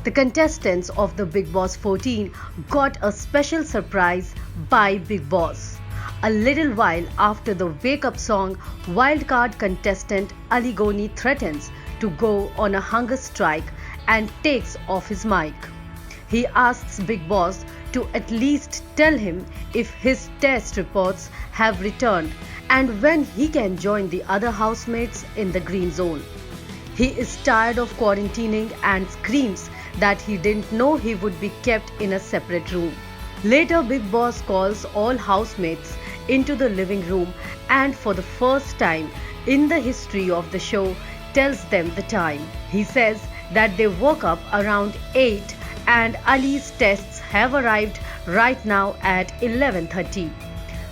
The contestants of the Bigg Boss 14 got a special surprise by Bigg Boss. A little while after the wake-up song, wildcard contestant Ali Goni threatens to go on a hunger strike and takes off his mic. He asks Bigg Boss to at least tell him if his test reports have returned and when he can join the other housemates in the green zone. He is tired of quarantining and screams that he didn't know he would be kept in a separate room. Later, Bigg Boss calls all housemates into the living room and for the first time in the history of the show tells them the time. He says that they woke up around 8 and Ali's tests have arrived right now at 11:30.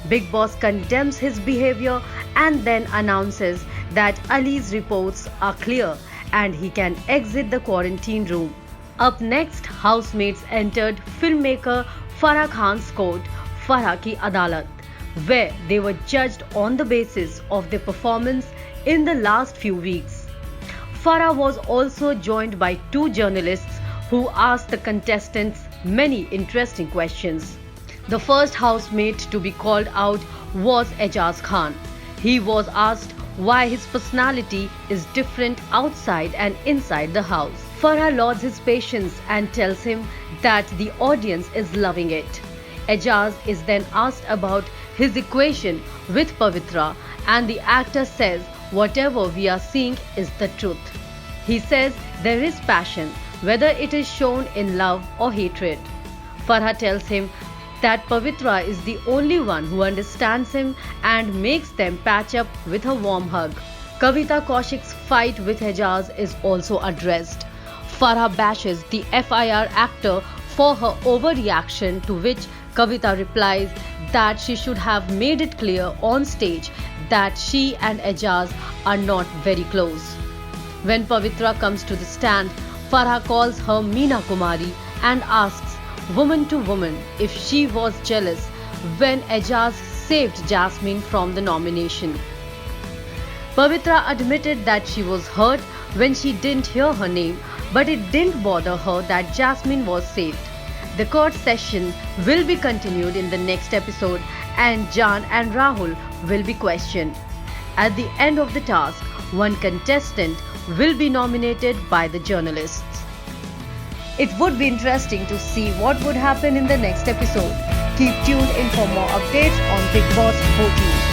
Bigg Boss condemns his behavior and then announces that Ali's reports are clear and he can exit the quarantine room. Up next, housemates entered filmmaker Farah Khan's court, Farah Ki Adalat, where they were judged on the basis of their performance in the last few weeks. Farah was also joined by two journalists who asked the contestants many interesting questions. The first housemate to be called out was Ejaz Khan. He was asked why his personality is different outside and inside the house. Farah lauds his patience and tells him that the audience is loving it. Ejaz is then asked about his equation with Pavitra and the actor says whatever we are seeing is the truth. He says there is passion, whether it is shown in love or hatred. Farah tells him that Pavitra is the only one who understands him and makes them patch up with a warm hug. Kavita Kaushik's fight with Ejaz is also addressed. Farah bashes the FIR actor for her overreaction, to which Kavita replies that she should have made it clear on stage that she and Ejaz are not very close. When Pavitra comes to the stand, Farah calls her Meena Kumari and asks woman to woman if she was jealous when Ejaz saved Jasmine from the nomination. Pavitra admitted that she was hurt when she didn't hear her name, but it didn't bother her that Jasmine was saved. The court session will be continued in the next episode and Jan and Rahul will be questioned. At the end of the task, one contestant will be nominated by the journalists. It would be interesting to see what would happen in the next episode. Keep tuned in for more updates on Bigg Boss 14.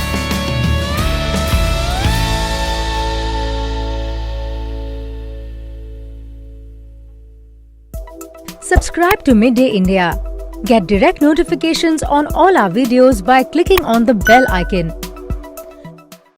Subscribe to Midday India. Get direct notifications on all our videos by clicking on the bell icon.